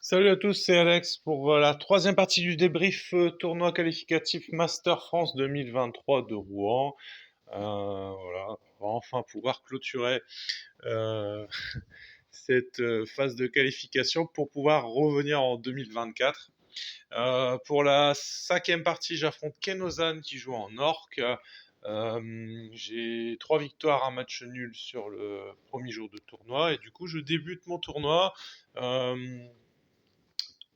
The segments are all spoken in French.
Salut à tous, c'est Alex pour la troisième partie du débrief tournoi qualificatif Master France 2023 de Rouen. Voilà, on va enfin pouvoir clôturer euh, cette phase de qualification pour pouvoir revenir en 2024. Pour la cinquième partie, j'affronte Ken Ozan qui joue en Orc. J'ai 3 victoires, un match nul sur le premier jour de tournoi et du coup je débute mon tournoi. Euh,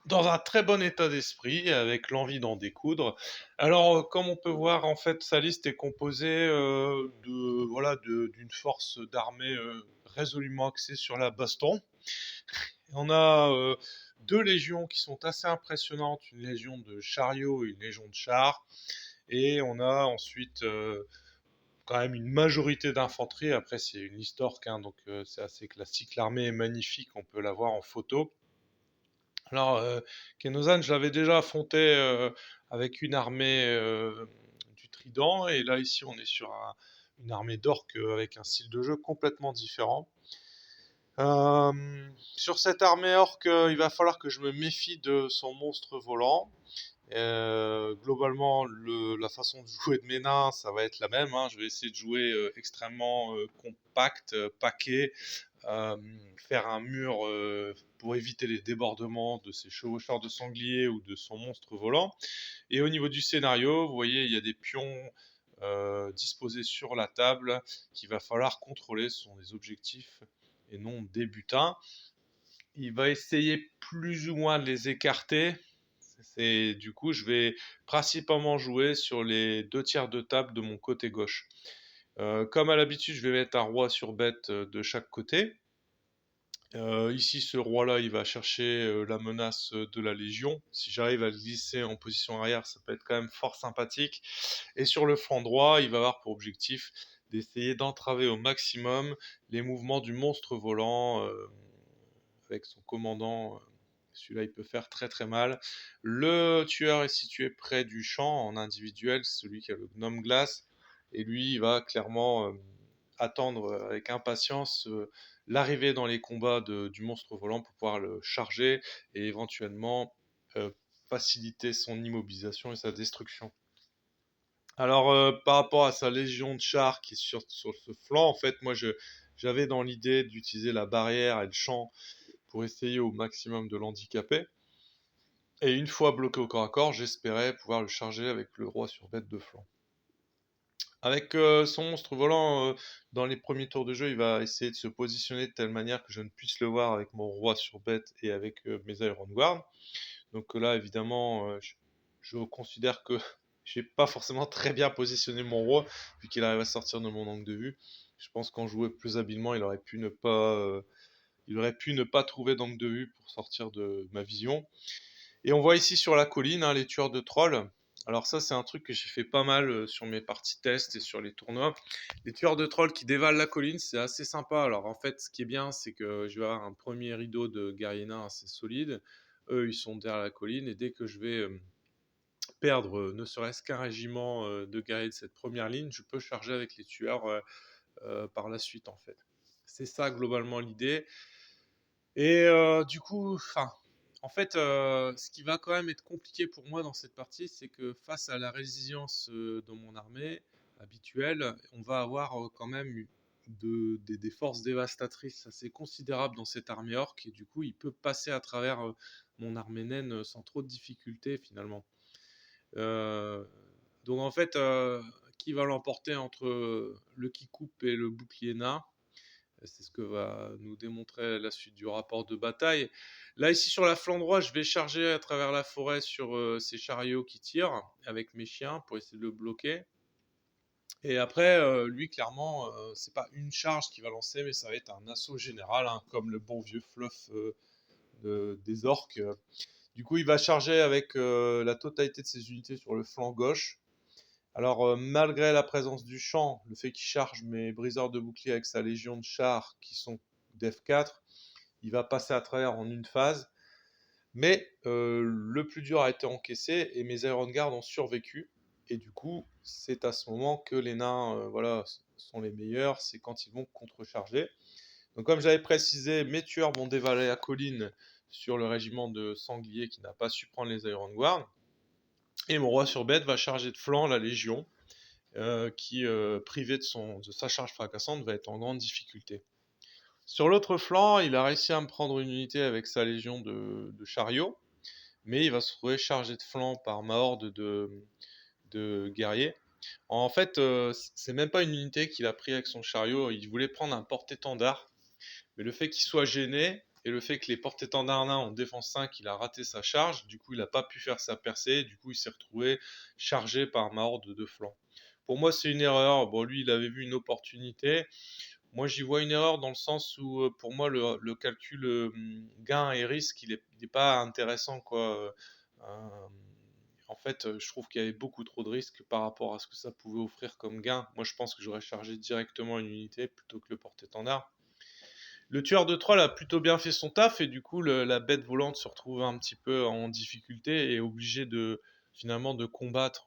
dans un très bon état d'esprit, avec l'envie d'en découdre. Alors, comme on peut voir, en fait, sa liste est composée d'une force d'armée résolument axée sur la baston. On a 2 légions qui sont assez impressionnantes, une légion de chariots et une légion de chars. Et on a ensuite quand même une majorité d'infanterie. Après, c'est une liste orque, hein, donc c'est assez classique. L'armée est magnifique, on peut la voir en photo. Alors, Kenozan, je l'avais déjà affronté avec une armée du Trident, et là, ici, on est sur une armée d'orques avec un style de jeu complètement différent. Sur cette armée orque, il va falloir que je me méfie de son monstre volant. Globalement, la façon de jouer de mes nains, ça va être la même, hein. Je vais essayer de jouer extrêmement compact, paquet, euh, faire un mur pour éviter les débordements de ses chevaucheurs de sangliers ou de son monstre volant. Et au niveau du scénario, vous voyez, il y a des pions disposés sur la table qu'il va falloir contrôler. Ce sont des objectifs et non des butins. Il va essayer plus ou moins de les écarter. Du coup, je vais principalement jouer sur les 2 tiers de table de mon côté gauche. Comme à l'habitude, je vais mettre un roi sur bête de chaque côté. Ici, ce roi-là, il va chercher la menace de la Légion. Si j'arrive à le glisser en position arrière, ça peut être quand même fort sympathique. Et sur le flanc droit, il va avoir pour objectif d'essayer d'entraver au maximum les mouvements du monstre volant avec son commandant. Celui-là, il peut faire très très mal. Le tueur est situé près du champ en individuel, c'est celui qui a le gnome glace. Et lui, il va clairement attendre avec impatience l'arrivée dans les combats du monstre volant pour pouvoir le charger et éventuellement euh, faciliter son immobilisation et sa destruction. Alors, par rapport à sa légion de chars qui est sur ce flanc, en fait, j'avais dans l'idée d'utiliser la barrière et le champ pour essayer au maximum de l'handicaper. Et une fois bloqué au corps à corps, j'espérais pouvoir le charger avec le roi sur bête de flanc. Avec son monstre volant, dans les premiers tours de jeu, il va essayer de se positionner de telle manière que je ne puisse le voir avec mon roi sur bête et avec mes Iron Guard. Donc là, évidemment, je considère que j'ai pas forcément très bien positionné mon roi, vu qu'il arrive à sortir de mon angle de vue. Je pense qu'en jouer plus habilement, il aurait pu ne pas trouver d'angle de vue pour sortir de ma vision. Et on voit ici sur la colline, hein, les tueurs de trolls. Alors ça, c'est un truc que j'ai fait pas mal sur mes parties test et sur les tournois. Les tueurs de trolls qui dévalent la colline, c'est assez sympa. Alors en fait, ce qui est bien, c'est que je vais avoir un premier rideau de guerriers nains assez solide. Eux, ils sont derrière la colline, et dès que je vais perdre ne serait-ce qu'un régiment de guerriers de cette première ligne, je peux charger avec les tueurs par la suite, en fait. C'est ça globalement l'idée. Et du coup, enfin, en fait, ce qui va quand même être compliqué pour moi dans cette partie, c'est que face à la résilience de mon armée habituelle, on va avoir quand même des forces dévastatrices assez considérables dans cette armée orque, et du coup, il peut passer à travers mon armée naine sans trop de difficultés finalement. Euh, donc en fait, qui va l'emporter entre le qui coupe et le bouclier nain? C'est ce que va nous démontrer la suite du rapport de bataille. Là, ici, sur la flanc droit, je vais charger à travers la forêt sur ces chariots qui tirent avec mes chiens pour essayer de le bloquer. Et après, lui, clairement, c'est pas une charge qu'il va lancer, mais ça va être un assaut général, hein, comme le bon vieux fluff des orques. Du coup, il va charger avec la totalité de ses unités sur le flanc gauche. Alors, malgré la présence du champ, le fait qu'il charge mes briseurs de bouclier avec sa légion de chars qui sont d'F4, il va passer à travers en une phase. Mais le plus dur a été encaissé et mes Iron Guard ont survécu. Et du coup, c'est à ce moment que les nains voilà, sont les meilleurs, c'est quand ils vont contrecharger. Donc comme j'avais précisé, mes tueurs vont dévaler la colline sur le régiment de sangliers qui n'a pas su prendre les Iron Guard. Et mon roi sur bête va charger de flanc la Légion, qui, privé de sa charge fracassante, va être en grande difficulté. Sur l'autre flanc, il a réussi à me prendre une unité avec sa légion de chariots, mais il va se trouver chargé de flanc par ma horde de guerriers. En fait, c'est même pas une unité qu'il a pris avec son chariot, il voulait prendre un porte-étendard, mais le fait qu'il soit gêné et le fait que les porte-étendards nains ont défense 5, il a raté sa charge, du coup il n'a pas pu faire sa percée, du coup il s'est retrouvé chargé par ma horde de flanc. Pour moi c'est une erreur, bon lui il avait vu une opportunité, moi j'y vois une erreur dans le sens où pour moi le calcul gain et risque il est pas intéressant quoi. En fait, je trouve qu'il y avait beaucoup trop de risques par rapport à ce que ça pouvait offrir comme gain. Moi je pense que j'aurais chargé directement une unité plutôt que le porte-étendard. Le tueur de troll a plutôt bien fait son taf et du coup la bête volante se retrouve un petit peu en difficulté et est obligée de finalement de combattre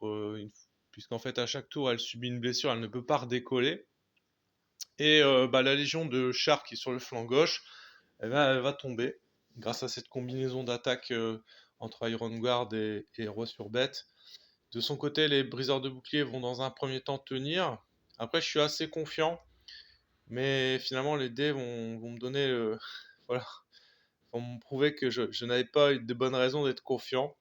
puisqu'en fait à chaque tour elle subit une blessure, elle ne peut pas redécoller. Et la légion de chars qui est sur le flanc gauche, elle va tomber grâce à cette combinaison d'attaques entre Iron Guard et Roi sur bête. De son côté, les briseurs de boucliers vont dans un premier temps tenir. Après, je suis assez confiant, mais finalement, les dés vont me donner, voilà, vont me prouver que je n'avais pas de bonnes raisons d'être confiant.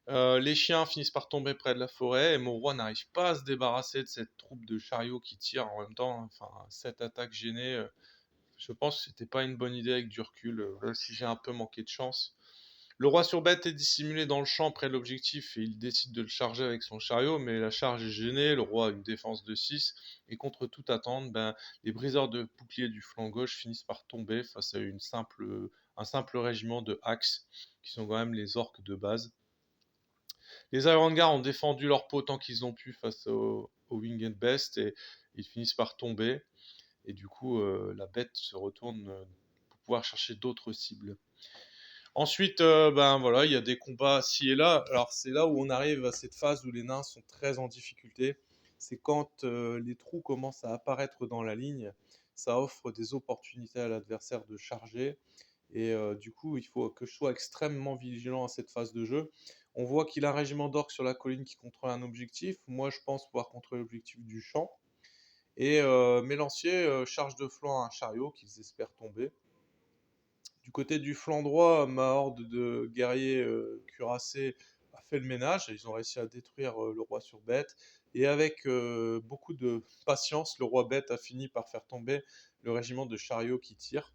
Les chiens finissent par tomber près de la forêt et mon roi n'arrive pas à se débarrasser de cette troupe de chariots qui tire en même temps. Enfin, cette attaque gênée, je pense que c'était pas une bonne idée avec du recul, même si j'ai un peu manqué de chance. Le roi sur bête est dissimulé dans le champ près de l'objectif et il décide de le charger avec son chariot, mais la charge est gênée, le roi a une défense de 6 et contre toute attente, les briseurs de boucliers du flanc gauche finissent par tomber face à un simple régiment de Axe, qui sont quand même les orques de base. Les Iron Guard ont défendu leur peau tant qu'ils ont pu face aux Winged Beast et ils finissent par tomber. Et du coup, la bête se retourne pour pouvoir chercher d'autres cibles. Ensuite, voilà, il y a des combats ci et là. Alors c'est là où on arrive à cette phase où les nains sont très en difficulté. C'est quand les trous commencent à apparaître dans la ligne. Ça offre des opportunités à l'adversaire de charger. Et du coup, il faut que je sois extrêmement vigilant à cette phase de jeu. On voit qu'il a un régiment d'orques sur la colline qui contrôle un objectif. Moi, je pense pouvoir contrôler l'objectif du champ. Et mes lanciers chargent de flanc un chariot qu'ils espèrent tomber. Du côté du flanc droit, ma horde de guerriers cuirassés a fait le ménage. Ils ont réussi à détruire le roi sur bête. Et avec beaucoup de patience, le roi bête a fini par faire tomber le régiment de chariots qui tire.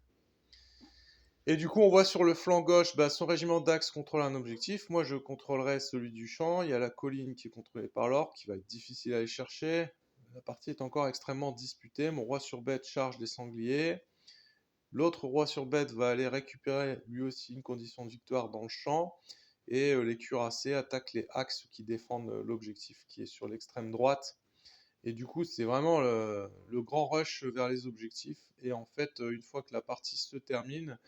Et du coup, on voit sur le flanc gauche, son régiment d'Axe contrôle un objectif. Moi, je contrôlerai celui du champ. Il y a la colline qui est contrôlée par l'orque, qui va être difficile à aller chercher. La partie est encore extrêmement disputée. Mon roi sur bête charge des sangliers. L'autre roi sur bête va aller récupérer lui aussi une condition de victoire dans le champ. Et les cuirassés attaquent les axes qui défendent l'objectif qui est sur l'extrême droite. Et du coup, c'est vraiment le grand rush vers les objectifs. Et en fait, une fois que la partie se termine,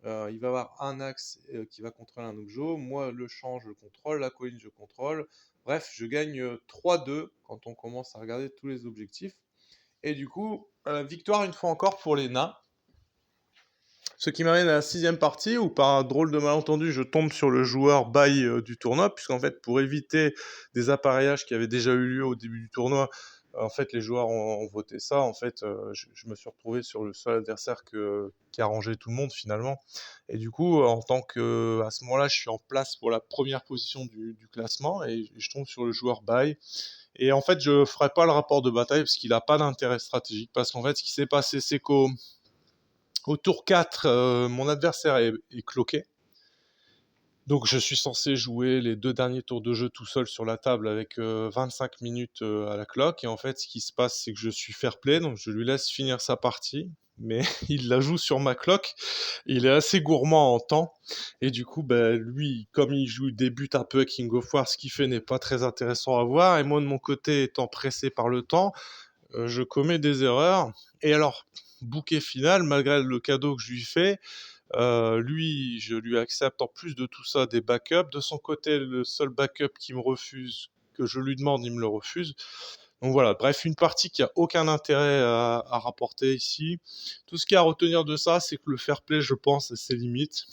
il va y avoir un axe qui va contrôler un objet. Moi, le champ, je contrôle. La colline, je contrôle. Bref, je gagne 3-2 quand on commence à regarder tous les objectifs. Et du coup, victoire une fois encore pour les nains. Ce qui m'amène à la 6e partie où, par un drôle de malentendu, je tombe sur le joueur bail du tournoi, puisqu'en fait, pour éviter des appareillages qui avaient déjà eu lieu au début du tournoi, en fait, les joueurs ont voté ça. En fait, je me suis retrouvé sur le seul adversaire qui a rangé tout le monde finalement. Et du coup, en tant que, à ce moment-là, je suis en place pour la première position du classement et je tombe sur le joueur bail. Et en fait, je ferai pas le rapport de bataille parce qu'il n'a pas d'intérêt stratégique. Parce qu'en fait, ce qui s'est passé, c'est qu'au tour 4, mon adversaire est cloqué. Donc je suis censé jouer les 2 derniers tours de jeu tout seul sur la table avec 25 minutes à la cloque. Et en fait, ce qui se passe, c'est que je suis fair play, donc je lui laisse finir sa partie. Mais il la joue sur ma cloque. Il est assez gourmand en temps. Et du coup, lui, comme il joue des buts un peu à King of War, ce qu'il fait n'est pas très intéressant à voir. Et moi, de mon côté, étant pressé par le temps, je commets des erreurs. Et alors, bouquet final, malgré le cadeau que je lui fais, lui, je lui accepte en plus de tout ça des backups. De son côté, le seul backup qui me refuse, que je lui demande, il me le refuse. Donc voilà, bref, une partie qui a aucun intérêt à rapporter ici. Tout ce qu'il y a à retenir de ça, c'est que le fair play, je pense, a ses limites.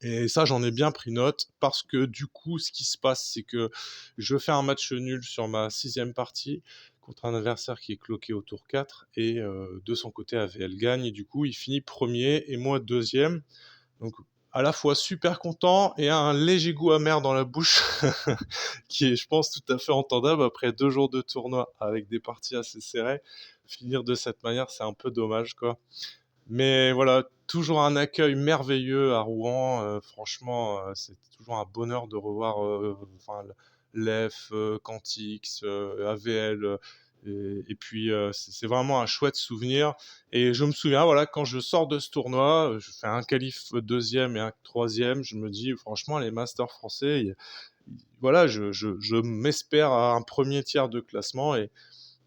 Et ça, j'en ai bien pris note parce que du coup, ce qui se passe, c'est que je fais un match nul sur ma sixième partie contre un adversaire qui est cloqué au tour 4 et de son côté, AVL gagne et du coup, il finit premier et moi deuxième. Donc à la fois super content et un léger goût amer dans la bouche qui est, je pense, tout à fait entendable après 2 jours de tournoi avec des parties assez serrées. Finir de cette manière, c'est un peu dommage, quoi. Mais voilà, toujours un accueil merveilleux à Rouen. Franchement, c'est toujours un bonheur de revoir enfin, l'EF, Quantix, AVL. Et puis, c'est vraiment un chouette souvenir. Et je me souviens, voilà, quand je sors de ce tournoi, je fais un qualif deuxième et un troisième. Je me dis, franchement, les masters français, voilà, je m'espère à un premier tiers de classement.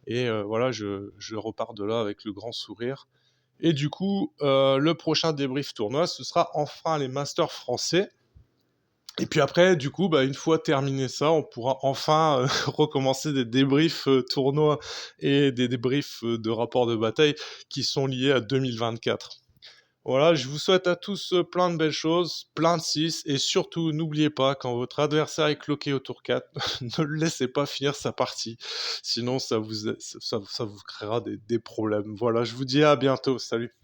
Et voilà, je repars de là avec le grand sourire. Et du coup, le prochain débrief tournoi, ce sera enfin les masters français. Et puis après, du coup, bah, une fois terminé ça, on pourra enfin recommencer des débriefs tournois et des débriefs de rapports de bataille qui sont liés à 2024. Voilà, je vous souhaite à tous plein de belles choses, plein de 6, et surtout, n'oubliez pas, quand votre adversaire est cloqué au tour 4, ne le laissez pas finir sa partie. Sinon, ça vous créera des problèmes. Voilà, je vous dis à bientôt. Salut.